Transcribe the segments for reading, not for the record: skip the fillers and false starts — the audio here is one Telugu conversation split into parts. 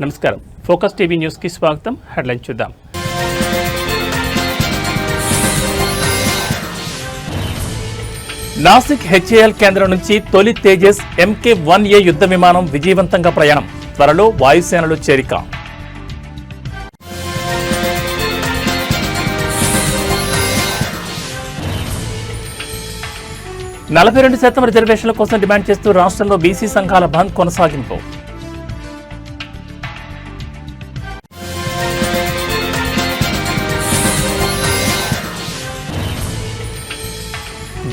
నమస్కారం. ఫోకస్ టీవీ న్యూస్ కి స్వాగతం. హెడ్లైన్ చూద్దాం. నాసిక్ హెచ్ఏఎల్ కేంద్రం నుంచి తొలి తేజస్ MK-1A యుద్ధ విమానం విజయవంతంగా ప్రయాణం. త్వరలో వాయుసేనలో చేరిక. %42 రిజర్వేషన్ల కోసం డిమాండ్ చేస్తూ రాష్ట్రంలో బీసీ సంఘాల బంద్ కొనసాగింపు.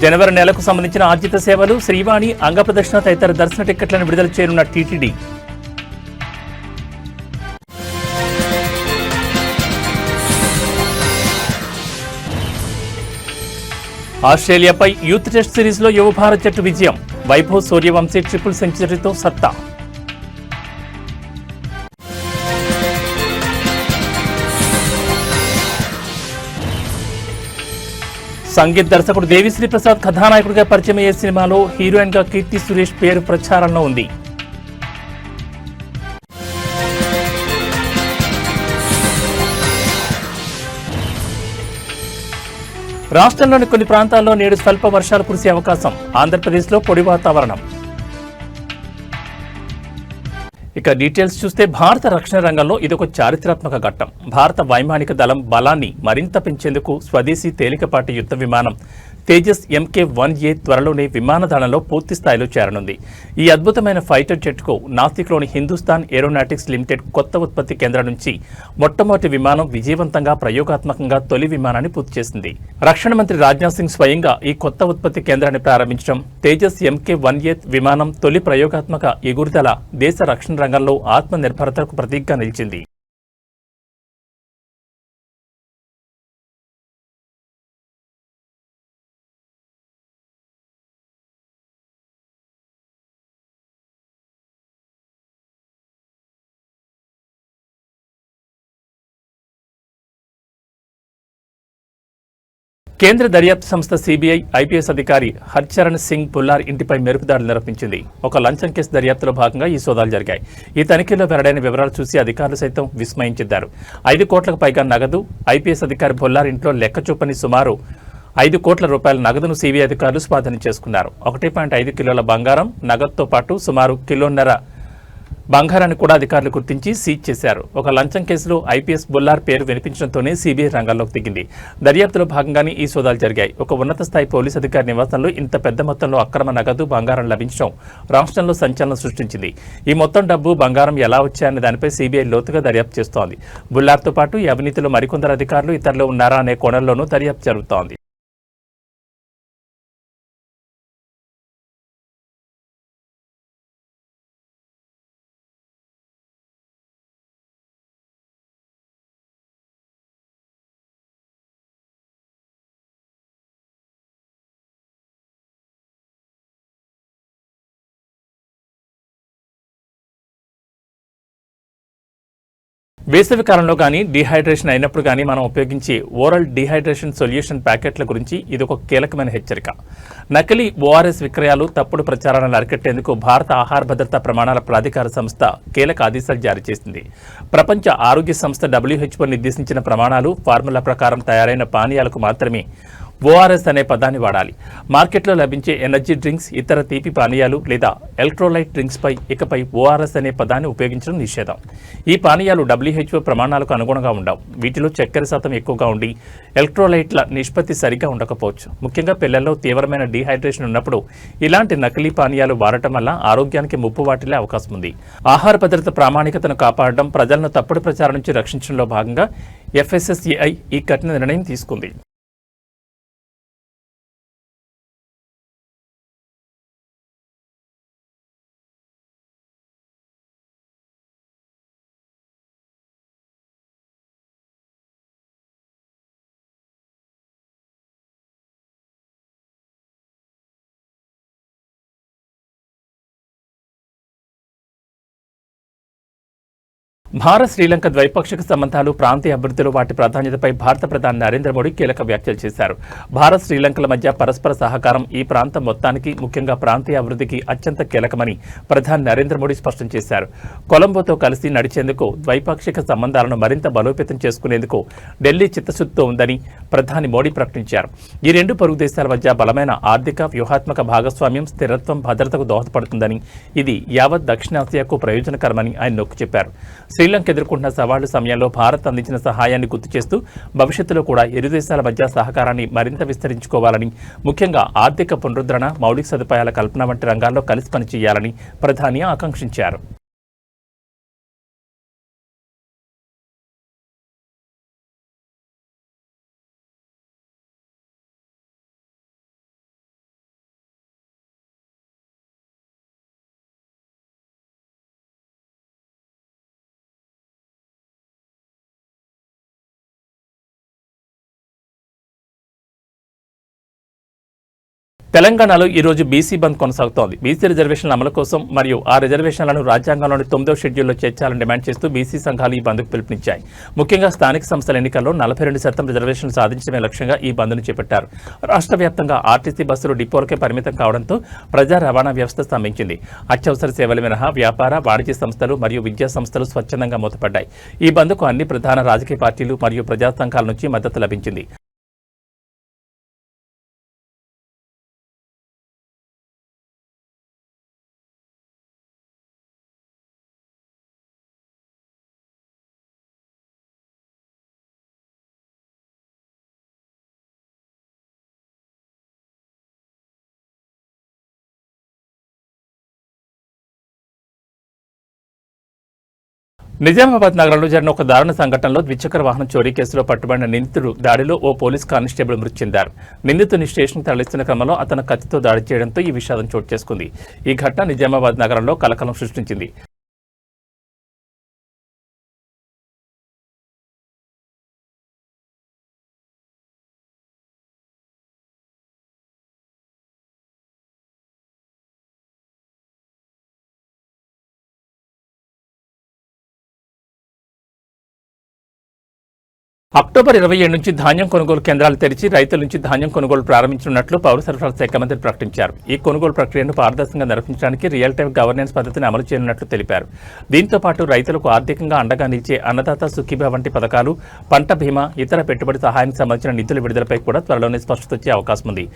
జనవరి నెలకు సంబంధించిన ఆర్జిత సేవలు, శ్రీవాణి, అంగప్రదర్శన తదితర దర్శన టిక్కెట్లను విడుదల చేయనున్న టీటీడీ. ఆస్ట్రేలియాపై యూత్ టెస్ట్ సిరీస్లో యువ భారత్ జట్టు విజయం. వైభవ్ సూర్యవంశీ ట్రిపుల్ సెంచరీతో సత్తా. సంగీత్ దర్శకుడు దేవిశ్రీ ప్రసాద్ కథానాయకుడిగా పరిచయం అయ్యే సినిమాలో హీరోయిన్ గా కీర్తి సురేష్ పేరు ప్రచారంలో ఉంది. రాష్ట్రంలోని కొన్ని ప్రాంతాల్లో నేడు స్వల్ప వర్షాలు కురిసే అవకాశం. ఆంధ్రప్రదేశ్లో పొడి వాతావరణం. ఇక డీటెయిల్స్ చూస్తే భారత రక్షణ రంగంలో ఇదొక చారిత్రాత్మక ఘట్టం. భారత వైమానిక దళం బలాన్ని మరింత పెంచేందుకు స్వదేశీ తేలికపాటి యుద్ధ విమానం తేజస్ MK-1A త్వరలోనే విమానదళంలో పూర్తి స్థాయిలో చేరనుంది. ఈ అద్భుతమైన ఫైటర్ జెట్కు నాసిక్లోని హిందుస్థాన్ ఏరోనాటిక్స్ లిమిటెడ్ కొత్త ఉత్పత్తి కేంద్రం నుంచి మొట్టమొదటి విమానం విజయవంతంగా ప్రయోగాత్మకంగా తొలి విమానాన్ని పూర్తి చేసింది. రక్షణ మంత్రి రాజ్నాథ్ సింగ్ స్వయంగా ఈ కొత్త ఉత్పత్తి కేంద్రాన్ని ప్రారంభించడం, తేజస్ MK-1A విమానం తొలి ప్రయోగాత్మక ఎగురుదల దేశ రక్షణ రంగంలో ఆత్మనిర్భరతకు ప్రతీకగా నిలిచింది. కేంద్ర దర్యాప్తు సంస్థ CBI IPS అధికారి హర్చరణ్ సింగ్ పుల్లార్ ఇంటిపై మెరుపుదాడులు నిర్వహించింది. ఒక లంచం కేసు దర్యాప్తులో భాగంగా ఈ సోదాలు జరిగాయి. ఈ తనిఖీలో వెల్లడైన వివరాలు చూసి అధికారులు సైతం విస్మయించారు. 5 కోట్లకు పైగా నగదు, IPS అధికారి పుల్లార్ ఇంట్లో లెక్క చూపని సుమారు 5 కోట్ల రూపాయల నగదును CBI అధికారులు స్వాధీనం చేసుకున్నారు. 1.5 కిలోల బంగారం, నగదుతో పాటు సుమారు 1.5 కిలోల బంగారాన్ని కూడా అధికారులు గుర్తించి సీజ్ చేశారు. ఒక లంచం కేసులో IPS బుల్లార్ పేరు వినిపించడంతోనే CBI రంగంలోకి దిగింది. దర్యాప్తులో భాగంగానే ఈ సోదాలు జరిగాయి. ఒక ఉన్నత స్థాయి పోలీసు అధికారి నివాసంలో ఇంత పెద్ద మొత్తంలో అక్రమ నగదు, బంగారం లభించడం రాష్ట్రంలో సంచలనం సృష్టించింది. ఈ మొత్తం డబ్బు, బంగారం ఎలా వచ్చాయనే దానిపై CBI లోతుగా దర్యాప్తు చేస్తోంది. బుల్లార్తో పాటు ఈ అవినీతిలో మరికొందరు అధికారులు ఇతరులు ఉన్నారా అనే కోణంలోనూ దర్యాప్తు జరుగుతోంది. వేసవి కాలంలో కానీ డీహైడ్రేషన్ అయినప్పుడు కానీ మనం ఉపయోగించే ఓరల్ డీహైడ్రేషన్ సొల్యూషన్ ప్యాకెట్ల గురించి ఇది ఒక కీలకమైన హెచ్చరిక. నకిలీ ORS విక్రయాలు, తప్పుడు ప్రచారాలను అరికట్టేందుకు భారత ఆహార భద్రతా ప్రమాణాల ప్రాధికార సంస్థ కీలక ఆదేశాలు జారీ చేసింది. ప్రపంచ ఆరోగ్య సంస్థ WHO నిర్దేశించిన ప్రమాణాలు, ఫార్ములా ప్రకారం తయారైన పానీయాలకు మాత్రమే ORS అనే పదాన్ని వాడాలి. మార్కెట్లో లభించే ఎనర్జీ డ్రింక్స్, ఇతర తీపి పానీయాలు లేదా ఎలక్ట్రోలైట్ డ్రింక్స్పై ఇకపై ORS అనే పదాన్ని ఉపయోగించడం నిషేధం. ఈ పానీయాలు WHO ప్రమాణాలకు అనుగుణంగా ఉండవు. వీటిలో చక్కెర శాతం ఎక్కువగా ఉండి ఎలక్ట్రోలైట్ల నిష్పత్తి సరిగ్గా ఉండకపోవచ్చు. ముఖ్యంగా పిల్లల్లో తీవ్రమైన డీహైడ్రేషన్ ఉన్నప్పుడు ఇలాంటి నకిలీ పానీయాలు వాడటం వల్ల ఆరోగ్యానికి ముప్పు వాటిల్లే అవకాశం ఉంది. ఆహార భద్రత ప్రామాణికతను కాపాడడం, ప్రజలను తప్పుడు ప్రచారం నుంచి రక్షించడంలో భాగంగా FSSAI ఈ కఠిన నిర్ణయం తీసుకుంది. భారత్ శ్రీలంక ద్వైపాక్షిక సంబంధాలు ప్రాంతీయ అభివృద్ధిలో వాటి ప్రాధాన్యతపై భారత ప్రధాని నరేంద్ర మోడీ కీలక వ్యాఖ్యలు చేశారు. భారత్ శ్రీలంకల మధ్య పరస్పర సహకారం ఈ ప్రాంతం మొత్తానికి ముఖ్యంగా ప్రాంతీయ అభివృద్ధికి అత్యంత కీలకమని ప్రధాని నరేంద్ర మోడీ స్పష్టం చేశారు. కొలంబోతో కలిసి నడిచేందుకు ద్వైపాక్షిక సంబంధాలను మరింత బలోపేతం చేసుకునేందుకు ఢిల్లీ చిత్తశుద్ధితో ఉందని ప్రధాని మోడీ ప్రకటించారు. ఈ రెండు పొరుగు దేశాల మధ్య బలమైన ఆర్థిక వ్యూహాత్మక భాగస్వామ్యం స్థిరత్వం భద్రతకు దోహదపడుతుందని ఇది యావత్ దక్షిణాసియాకు ప్రయోజనకరమని ఆయన నొక్కి చెప్పారు. శ్రీలంక ఎదుర్కొంటున్న సవాళ్ల సమయంలో భారత్ అందించిన సహాయాన్ని గుర్తు చేస్తూ భవిష్యత్తులో కూడా ఇరు దేశాల మధ్య సహకారాన్ని మరింత విస్తరించుకోవాలని, ముఖ్యంగా ఆర్థిక పునరుద్ధరణ, మౌలిక సదుపాయాల కల్పన వంటి రంగాల్లో కలిసి పనిచేయాలని ప్రధాని ఆకాంక్షించారు. తెలంగాణలో ఈ రోజు బీసీ బంద్ కొనసాగుతోంది. బీసీ రిజర్వేషన్ల అమలు కోసం మరియు ఆ రిజర్వేషన్లను రాజ్యాంగంలోని 9వ షెడ్యూల్లో చేర్చాలని డిమాండ్ చేస్తూ బీసీ సంఘాలు ఈ బంద్కు పిలుపునిచ్చాయి. ముఖ్యంగా స్థానిక సంస్థల ఎన్నికల్లో 42% రిజర్వేషన్లు సాధించడమే లక్ష్యంగా ఈ బంద్ను చేపట్టారు. రాష్ట్ర వ్యాప్తంగా ఆర్టీసీ బస్సులు డిపోలకే పరిమితం కావడంతో ప్రజా రవాణా వ్యవస్థ స్తంభించింది. అత్యవసర సేవలు మినహా వ్యాపార, వాణిజ్య సంస్థలు మరియు విద్యా సంస్థలు స్వచ్ఛందంగా మూతపడ్డాయి. ఈ బంద్కు అన్ని ప్రధాన రాజకీయ పార్టీలు మరియు ప్రజా సంఘాల నుంచి మద్దతు లభించింది. నిజామాబాద్ నగరంలో జరిగిన ఒక దారుణ సంఘటనలో ద్విచక్ర వాహనం చోరీ కేసులో పట్టుబడిన నిందితుడు దాడిలో ఓ పోలీస్ కానిస్టేబుల్ మృతి చెందారు. నిందితుడిని స్టేషన్కు తరలిస్తున్న క్రమంలో అతను కత్తితో దాడి చేయడంతో ఈ విషాదం చోటు చేసుకుంది. ఈ ఘటన నిజామాబాద్ నగరంలో కలకలం సృష్టించింది. అక్టోబర్ 27 నుంచి ధాన్యం కొనుగోలు కేంద్రాలు తెరిచి రైతుల నుంచి ధాన్యం కొనుగోలు ప్రారంభించనున్నట్లు పౌర సరఫరాల శాఖ మంత్రి ప్రకటించారు. ఈ కొనుగోలు ప్రక్రియను పారదర్శకంగా నిర్వహించడానికి రియల్ టైం గవర్నెన్స్ పద్ధతిని అమలు చేయనున్నట్లు తెలిపారు. దీంతో పాటు రైతులకు ఆర్థికంగా అండగా నిలిచే అన్నదాత సుఖీభ వంటి పథకాలు, పంట బీమా, ఇతర పెట్టుబడి సహాయానికి సంబంధించిన నిధుల విడుదలపై కూడా త్వరలోనే స్పష్టత వచ్చే అవకాశం ఉంది.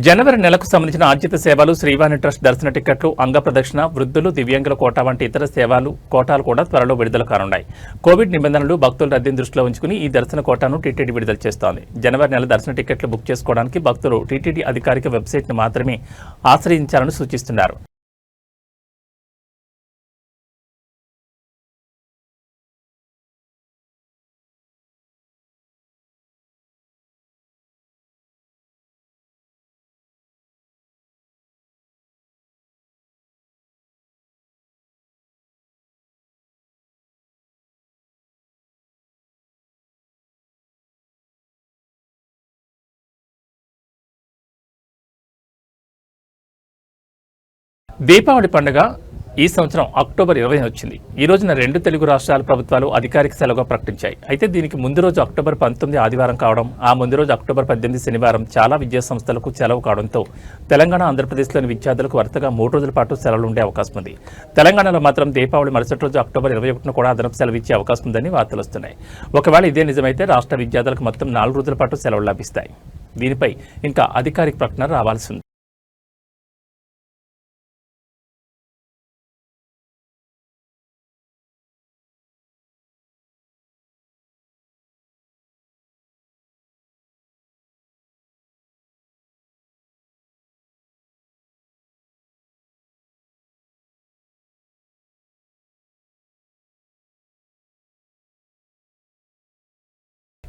జనవరి నెలకు సంబంధించిన ఆర్జిత సేవలు, శ్రీవాణి ట్రస్ట్ దర్శన టికెట్లు, అంగ ప్రదక్షిణ, వృద్ధులు, దివ్యాంగుల కోటా వంటి ఇతర సేవలు కోటాలు కూడా త్వరలో విడుదల కానున్నాయి. కోవిడ్ నిబంధనలు, భక్తుల రద్దీని దృష్టిలో ఉంచుకుని ఈ దర్శన కోటాను టీటీడీ విడుదల చేస్తోంది. జనవరి నెల దర్శన టికెట్లు బుక్ చేసుకోవడానికి భక్తులు టీటీడీ అధికారిక వెబ్సైట్ను మాత్రమే ఆశ్రయించాలని సూచిస్తున్నారు. దీపావళి పండుగ ఈ సంవత్సరం అక్టోబర్ 20 వచ్చింది. ఈ రోజున రెండు తెలుగు రాష్ట్రాల ప్రభుత్వాలు అధికారిక సెలవుగా ప్రకటించాయి. అయితే దీనికి ముందు రోజు అక్టోబర్ 19 ఆదివారం కావడం, ఆ ముందు రోజు అక్టోబర్ 18 శనివారం చాలా విద్యా సంస్థలకు సెలవు కావడంతో తెలంగాణ, ఆంధ్రప్రదేశ్లోని విద్యార్థులకు వరుసగా 3 రోజుల పాటు సెలవులు ఉండే అవకాశం ఉంది. తెలంగాణలో మాత్రం దీపావళి మరుసటి రోజు అక్టోబర్ 21 కూడా అదనపు సెలవు ఇచ్చే అవకాశం ఉందని వార్తలు వస్తున్నాయి. ఒకవేళ ఇదే నిజమైతే రాష్ట్ర విద్యార్థులకు మొత్తం 4 రోజుల పాటు సెలవులు లభిస్తాయి. దీనిపై ఇంకా అధికారిక ప్రకటన రావాల్సి ఉంది.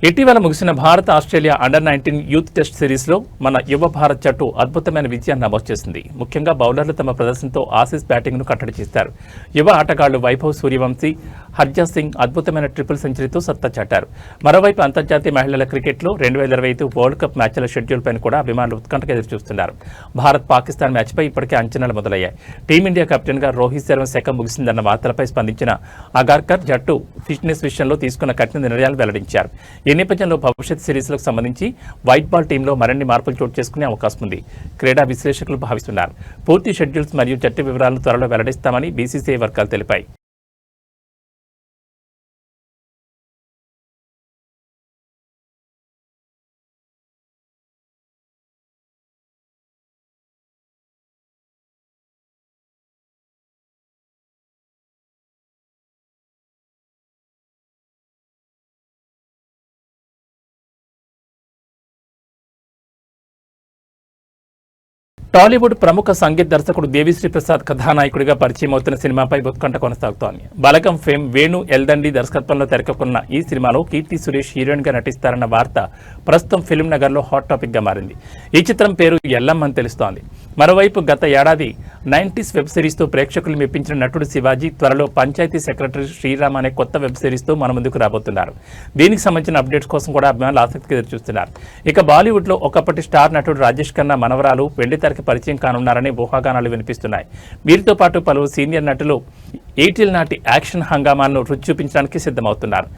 ఇటీవల ముగిసిన Bharat Australia under-19 youth test సిరీస్లో మన యువ భారత్ జట్టు అద్భుతమైన విజయాన్ని నమోదు చేసింది. ముఖ్యంగా బౌలర్లు తమ ప్రదర్శనతో ఆసీస్ బ్యాటింగ్ను కట్టడి చేశారు. యువ ఆటగాళ్లు వైభవ్ సూర్యవంశీ, హర్జా సింగ్ అద్భుతమైన ట్రిపుల్ సెంచరీతో సత్తా చాటారు. మరోవైపు అంతర్జాతీయ మహిళల క్రికెట్లో 2025 వరల్డ్ కప్ మ్యాచ్ల షెడ్యూల్పై కూడా అభిమానులు ఉత్కంఠగా ఎదురుచూస్తున్నారు. భారత్-పాకిస్తాన్ మ్యాచ్పై ఇప్పటికే అంచనాలు మొదలయ్యాయి. టీమిండియా కెప్టెన్గా రోహిత్ శర్మ శకం ముగిసిందన్న వార్తలపై స్పందించిన అగార్కర్ జట్టు ఫిట్నెస్ విషయంలో తీసుకున్న కఠిన నిర్ణయాలు వెల్లడించారు. ఈ నేపథ్యంలో భవిష్యత్ సిరీస్లకు సంబంధించి వైట్ బాల్ టీంలో మరిన్ని మార్పులు చోటు చేసుకునే అవకాశం ఉంది. క్రీడా విశ్లేషకులు భావిస్తున్నారు. పూర్తి షెడ్యూల్స్ మరియు జట్టు వివరాలను త్వరలో వెల్లడిస్తామని బీసీసీఐ వర్గాలు తెలిపాయి. టాలీవుడ్ ప్రముఖ సంగీత దర్శకుడు దేవిశ్రీ ప్రసాద్ కథానాయకుడిగా పరిచయం అవుతున్న సినిమాపై ఉత్కంఠ కొనసాగుతోంది. బలగం ఫేమ్ వేణు ఎల్దండి దర్శకత్వంలో తెరకెక్కున్న ఈ సినిమాలో కీర్తి సురేష్ హీరోయిన్ గా నటిస్తారన్న వార్త ప్రస్తుతం ఫిల్మ్ నగర్ లో హాట్ టాపిక్ గా మారింది. ఈ చిత్రం పేరు ఎల్లమ్మ అని తెలుస్తోంది. మరోవైపు గత ఏడాది 90s వెబ్ సిరీస్ తో ప్రేక్షకులు మెప్పించిన నటుడు శివాజీ త్వరలో పంచాయతీ సెక్రటరీ శ్రీరామ్ అనే కొత్త వెబ్ సిరీస్ తో మన ముందుకు రాబోతున్నారు. దీనికి సంబంధించిన అప్డేట్స్ కోసం కూడా అభిమానులు ఆసక్తిగా ఎదురుచూస్తున్నారు. ఇక బాలీవుడ్ లో ఒకప్పటి స్టార్ నటుడు రాజేష్ ఖన్నా మనవరాలు వెండితెరకి పరిచయం కానున్నారని ఊహాగానాలు వినిపిస్తున్నాయి. వీరితో పాటు పలువురు సీనియర్ నటులు 80ల నాటి యాక్షన్ హంగామాలను రుచి చూపించడానికి సిద్ధమవుతున్నారు.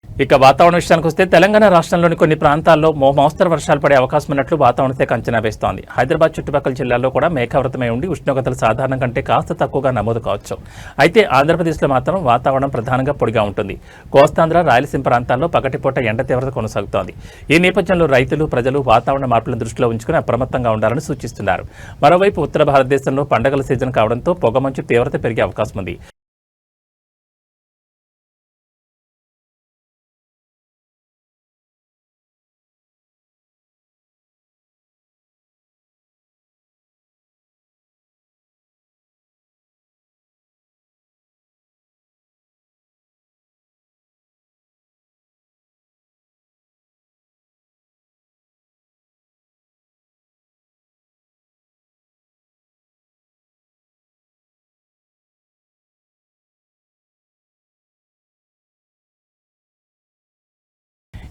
ఇక వాతావరణ విషయానికి వస్తే తెలంగాణ రాష్ట్రంలోని కొన్ని ప్రాంతాల్లో మోస్తరు వర్షాలు పడే అవకాశం ఉన్నట్లు వాతావరణ శాఖ అంచనా వేస్తోంది. హైదరాబాద్ చుట్టుపక్కల జిల్లాల్లో కూడా మేఘావృతమై ఉండి ఉష్ణోగ్రతలు సాధారణం కంటే కాస్త తక్కువగా నమోదు కావచ్చు. అయితే ఆంధ్రప్రదేశ్లో మాత్రం వాతావరణం ప్రధానంగా పొడిగా ఉంటుంది. కోస్తాంధ్ర, రాయలసీమ ప్రాంతాల్లో పగటిపూట ఎండ తీవ్రత కొనసాగుతోంది. ఈ నేపథ్యంలో రైతులు, ప్రజలు వాతావరణ మార్పులను దృష్టిలో ఉంచుకుని అప్రమత్తంగా ఉండాలని సూచిస్తున్నారు. మరోవైపు ఉత్తర భారతదేశంలో పండగల సీజన్ కావడంతో పొగమంచు తీవ్రత పెరిగే అవకాశం ఉంది.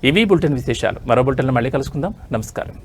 ఇవి బులెటిన్ విశేషాలు. మరో బులెటిన్లో మళ్ళీ కలుసుకుందాం. నమస్కారం.